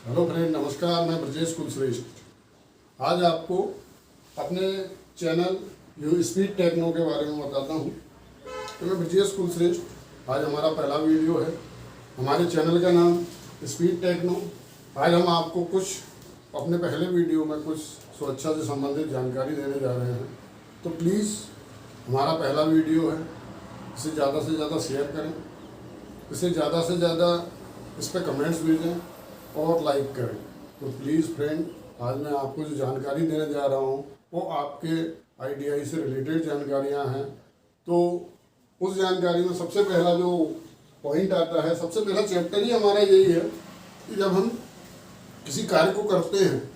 Hello friend, नमस्कार। मैं ब्रजेश कुलश्रेष्ठ आज आपको अपने चैनल यू स्पीड टेक्नो के बारे में बताता हूँ। तो मैं ब्रजेश कुलश्रेष्ठ, आज हमारा पहला वीडियो है। हमारे चैनल का नाम स्पीड टेक्नो। आज हम आपको कुछ अपने पहले वीडियो में कुछ सुरक्षा से संबंधित जानकारी देने जा रहे हैं। तो प्लीज़, हमारा पहला वीडियो है, इसे ज़्यादा से ज़्यादा शेयर करें, इसे ज़्यादा से ज़्यादा इस पर कमेंट्स भेजें और लाइक करें। तो प्लीज़ फ्रेंड, आज मैं आपको जो जानकारी देने जा रहा हूँ वो आपके आईडीआई से रिलेटेड जानकारियाँ हैं। तो उस जानकारी में सबसे पहला जो पॉइंट आता है, सबसे पहला चैप्टर ही हमारा यही है कि जब हम किसी कार्य को करते हैं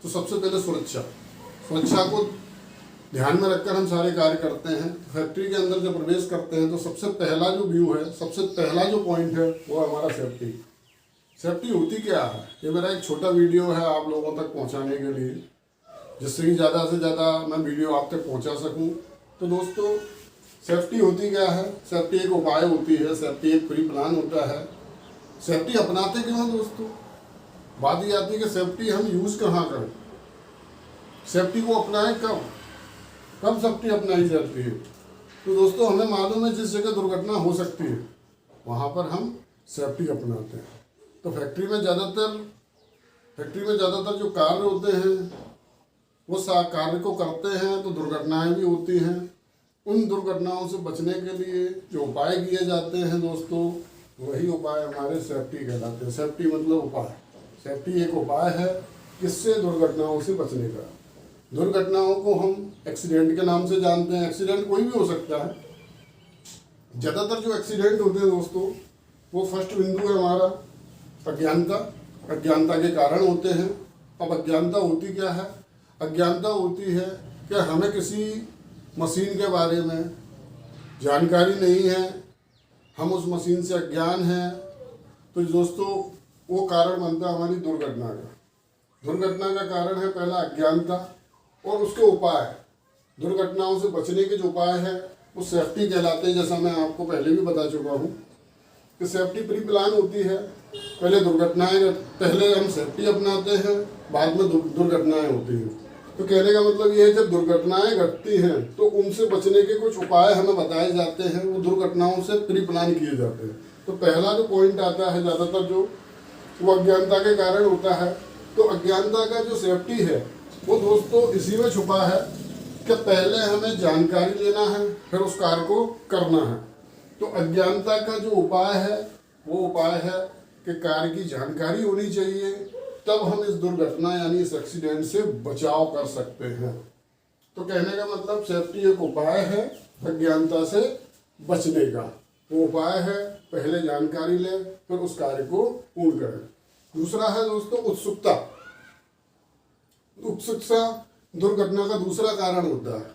तो सबसे पहले सुरक्षा को ध्यान में रखकर हम सारे कार्य करते हैं। फैक्ट्री के अंदर जब प्रवेश करते हैं तो सबसे पहला जो व्यू है, सबसे पहला जो पॉइंट है वो हमारा सेफ्टी होती क्या है। ये मेरा एक छोटा वीडियो है आप लोगों तक पहुंचाने के लिए, जिससे कि ज़्यादा से ज़्यादा मैं वीडियो आप तक पहुंचा सकूं। तो दोस्तों, सेफ्टी होती क्या है? सेफ्टी एक उपाय होती है, सेफ्टी एक प्री प्लान होता है। सेफ्टी अपनाते क्यों हैं दोस्तों? बात ये आती है कि सेफ्टी हम यूज़ कहाँ करें, सेफ्टी को अपनाएं कब सेफ्टी अपनाई जाती है। तो दोस्तों, हमें मालूम है जिस जगह दुर्घटना हो सकती है वहाँ पर हम सेफ्टी अपनाते हैं। तो फैक्ट्री में ज़्यादातर जो कार्य होते हैं वो कार्य को करते हैं तो दुर्घटनाएं भी होती हैं। उन दुर्घटनाओं से बचने के लिए जो उपाय किए जाते हैं दोस्तों, वही उपाय हमारे सेफ्टी कहलाते हैं। सेफ्टी मतलब उपाय। सेफ्टी एक उपाय है किससे? दुर्घटनाओं से बचने का। दुर्घटनाओं को हम एक्सीडेंट के नाम से जानते हैं। एक्सीडेंट कोई भी हो सकता है। ज़्यादातर जो एक्सीडेंट होते हैं दोस्तों, वो फर्स्ट बिंदु है हमारा अज्ञानता के कारण होते हैं। अब अज्ञानता होती क्या है? अज्ञानता होती है कि हमें किसी मशीन के बारे में जानकारी नहीं है, हम उस मशीन से अज्ञान हैं। तो दोस्तों, वो कारण बनता है हमारी दुर्घटना का। दुर्घटना का कारण है पहला अज्ञानता, और उसके उपाय, दुर्घटनाओं से बचने के जो उपाय हैं वो सेफ्टी कहलाते हैं। जैसा मैं आपको पहले भी बता चुका हूँ कि सेफ्टी प्री प्लान होती है। पहले हम सेफ्टी अपनाते हैं, बाद में दुर्घटनाएं होती हैं। तो कहने का मतलब ये है, जब दुर्घटनाएं घटती हैं तो उनसे बचने के कुछ उपाय हमें बताए जाते हैं, वो दुर्घटनाओं से प्री प्लान किए जाते हैं। तो पहला जो पॉइंट आता है ज़्यादातर जो वो अज्ञानता के कारण होता है। तो अज्ञानता का जो सेफ्टी है वो दोस्तों इसी में छुपा है कि पहले हमें जानकारी लेना है, फिर उस कार्य को करना है। तो अज्ञानता का जो उपाय है वो उपाय है कि कार्य की जानकारी होनी चाहिए, तब हम इस दुर्घटना यानी इस एक्सीडेंट से बचाव कर सकते हैं। तो कहने का मतलब सेफ्टी एक उपाय है अज्ञानता से बचने का। वो उपाय है पहले जानकारी लें, फिर उस कार्य को पूर्ण करें। दूसरा है दोस्तों उत्सुकता। दुर्घटना का दूसरा कारण होता है।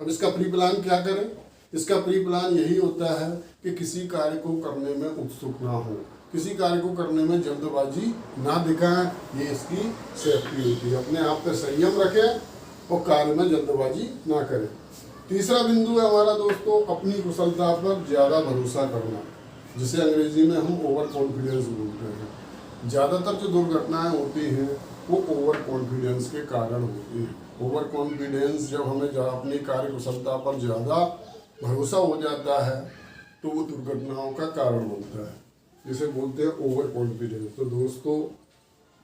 अब इसका प्री प्लान क्या करें? इसका प्री प्लान यही होता है कि किसी कार्य को करने में उत्सुक ना हो, किसी कार्य को करने में जल्दबाजी ना दिखाएं। ये इसकी सेफ्टी होती है। अपने आप पे संयम रखें और कार्य में जल्दबाजी ना करें। तीसरा बिंदु है हमारा दोस्तों अपनी कुशलता पर ज़्यादा भरोसा करना, जिसे अंग्रेजी में हम ओवर कॉन्फिडेंस बोलते हैं। ज़्यादातर जो दुर्घटनाएं होती हैं वो ओवर कॉन्फिडेंस के कारण होती है। ओवर कॉन्फिडेंस जब हमें अपनी कार्य कुशलता पर ज़्यादा भरोसा हो जाता है तो वो दुर्घटनाओं का कारण बनता है, जिसे बोलते हैं ओवर कॉन्फिडेंस। तो दोस्तों,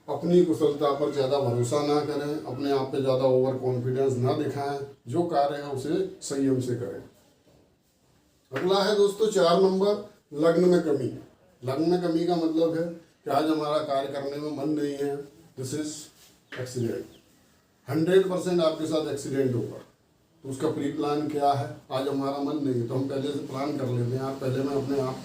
अपनी कुशलता पर ज़्यादा भरोसा ना करें, अपने आप पे ज़्यादा ओवर कॉन्फिडेंस ना दिखाएं, जो कार्य है उसे संयम से करें। अगला है दोस्तों 4 नंबर, लग्न में कमी। लग्न में कमी का मतलब है कि आज हमारा कार्य करने में मन नहीं है। This is accident. 100% आपके साथ एक्सीडेंट होगा। तो उसका प्री प्लान क्या है? आज हमारा मन नहीं है तो हम पहले से प्लान कर लेते हैं। पहले मैं अपने आप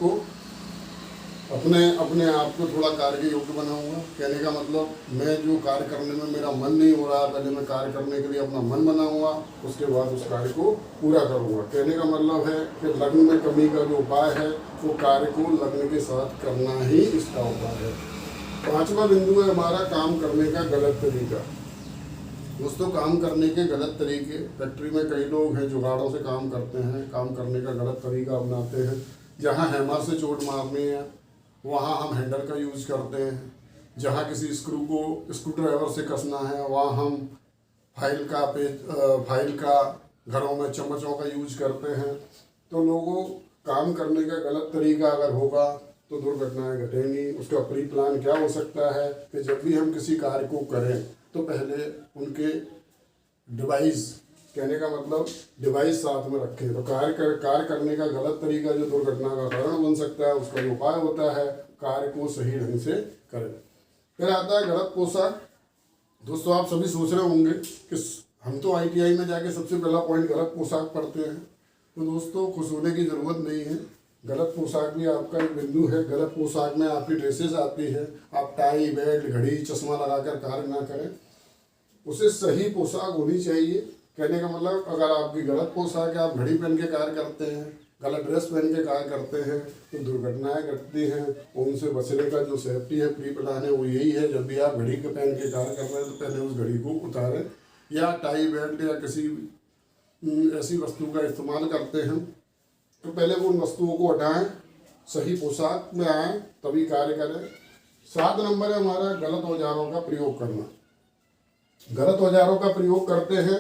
को थोड़ा कार्य के योग्य बनाऊंगा। कहने का मतलब, मैं जो कार्य करने में मेरा मन नहीं हो रहा, पहले मैं कार्य करने के लिए अपना मन बनाऊंगा, उसके बाद उस कार्य को पूरा करूंगा। कहने का मतलब है कि लग्न में कमी का जो उपाय है वो कार्य को लग्न के साथ करना ही इसका उपाय है। 5वां बिंदु है हमारा काम करने का गलत तरीका। दोस्तों, काम करने के गलत तरीके, फैक्ट्री में कई लोग हैं जुगाड़ों से काम करते हैं, काम करने का गलत तरीका अपनाते हैं। जहाँ हैमर से चोट मारनी है वहाँ हम हैंडल का यूज़ करते हैं। जहाँ किसी स्क्रू को स्क्रू ड्राइवर से कसना है, वहाँ हम फाइल का घरों में चम्मचों का यूज करते हैं। तो लोगों काम करने का गलत तरीका अगर होगा तो दुर्घटनाएं घटेंगी। उसका प्री प्लान क्या हो सकता है कि जब भी हम किसी कार्य को करें तो पहले उनके डिवाइस, कहने का मतलब डिवाइस साथ में रखें। तो कार्य करने का गलत तरीका जो दुर्घटना का कारण बन सकता है, उसका जो उपाय होता है कार्य को सही ढंग से करें। फिर आता है गलत पोशाक। दोस्तों आप सभी सोच रहे होंगे कि हम तो ITI में जाके सबसे पहला पॉइंट गलत पोशाक पढ़ते हैं। तो दोस्तों खुश होने की ज़रूरत नहीं है। गलत पोशाक भी आपका एक बिंदु है। गलत पोशाक में आपकी ड्रेसेस आती है। आप टाई, बेल्ट, घड़ी, चश्मा लगाकर कार्य ना करें। उसे सही पोशाक होनी चाहिए। कहने का मतलब अगर आपकी गलत पोशाक है, आप घड़ी पहन के कार्य करते हैं, गलत ड्रेस पहन के कार्य करते हैं, तो दुर्घटनाएं घटती हैं। उनसे बचने का जो सेफ्टी है, प्री प्लान है, वो यही है जब भी आप घड़ी के पहन के कार्य कर रहे हैं तो पहले उस घड़ी को उतारें, या टाई, बेल्ट या किसी ऐसी वस्तु का इस्तेमाल करते हैं तो पहले वो उन वस्तुओं को हटाएं, सही पोशाक में आएँ, तभी कार्य करें। 7 नंबर है हमारा गलत औजारों का प्रयोग करना। गलत औजारों का प्रयोग करते हैं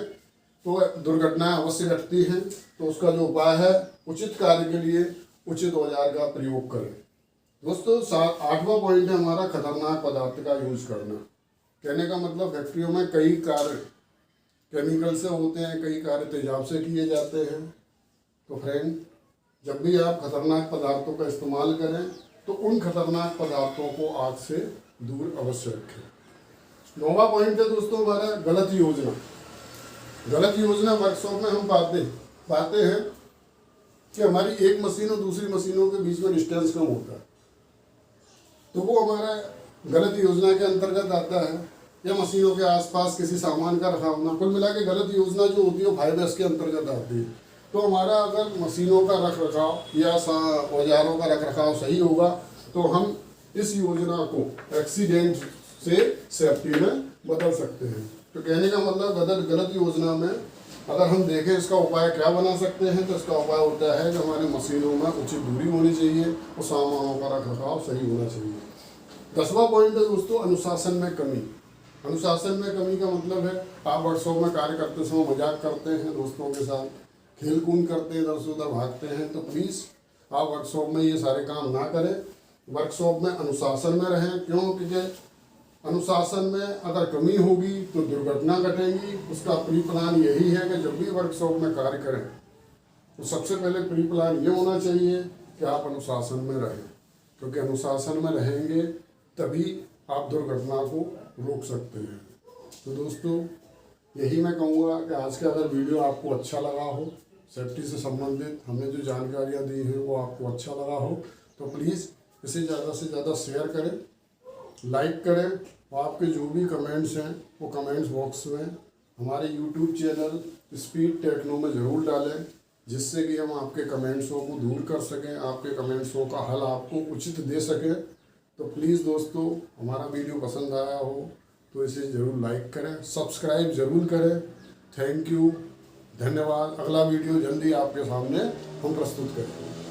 तो दुर्घटनाएं अवश्य घटती हैं। तो उसका जो उपाय है, उचित कार्य के लिए उचित औजार का प्रयोग करें। दोस्तों 8वां पॉइंट है हमारा खतरनाक पदार्थ का यूज करना। कहने का मतलब फैक्ट्रियों में कई कार्य केमिकल से होते हैं, कई कार्य तेजाब से किए जाते हैं। तो फ्रेंड, जब भी आप खतरनाक पदार्थों का इस्तेमाल करें तो उन खतरनाक पदार्थों को आग से दूर अवश्य रखें। 9वां पॉइंट है दोस्तों हमारा गलत योजना। गलत योजना वर्कशॉप में हम पाते हैं कि हमारी एक मशीन और दूसरी मशीनों के बीच में डिस्टेंस कम होता है, तो वो हमारा गलत योजना के अंतर्गत आता है। या मशीनों के आसपास किसी सामान का रखा होना, कुल मिला के गलत योजना जो होती है वो 5S के अंतर्गत आती है। तो हमारा अगर मशीनों का रख रखाव या औजारों का रख रखाव सही होगा तो हम इस योजना को एक्सीडेंट से सेफ्टी में बदल सकते हैं। तो कहने का मतलब गलत योजना में अगर हम देखें इसका उपाय क्या बना सकते हैं, तो इसका उपाय होता है कि हमारे मशीनों में उचित दूरी होनी चाहिए और सामानों का रख रखाव सही होना चाहिए। 10वां पॉइंट है दोस्तों अनुशासन में कमी। अनुशासन में कमी का मतलब है आप वर्कशॉप में कार्य करते समय मजाक करते हैं, दोस्तों के साथ खेल कूद करते हैं, इधर से उधर भागते हैं, तो प्लीज़ आप वर्कशॉप में ये सारे काम ना करें। वर्कशॉप में अनुशासन में रहें। क्यों? क्योंकि अनुशासन में अगर कमी होगी तो दुर्घटना घटेगी। उसका प्री प्लान यही है कि जब भी वर्कशॉप में कार्य करें तो सबसे पहले प्री प्लान ये होना चाहिए कि आप अनुशासन में रहें, क्योंकि अनुशासन में रहेंगे तभी आप दुर्घटना को रोक सकते हैं। तो दोस्तों यही मैं कहूँगा कि आज का अगर वीडियो आपको अच्छा लगा हो, सेफ्टी से संबंधित हमने जो जानकारियाँ दी हैं वो आपको अच्छा लगा हो, तो प्लीज़ इसे ज़्यादा से ज़्यादा शेयर करें, लाइक करें और आपके जो भी कमेंट्स हैं वो कमेंट्स बॉक्स में हमारे YouTube चैनल स्पीड टेक्नो में ज़रूर डालें, जिससे कि हम आपके कमेंट्सों को दूर कर सकें, आपके कमेंट्सों का हल आपको उचित दे सकें। तो प्लीज़ दोस्तों हमारा वीडियो पसंद आया हो तो इसे ज़रूर लाइक करें, सब्सक्राइब ज़रूर करें। थैंक यू, धन्यवाद। अगला वीडियो जल्दी आपके सामने हम प्रस्तुत करेंगे।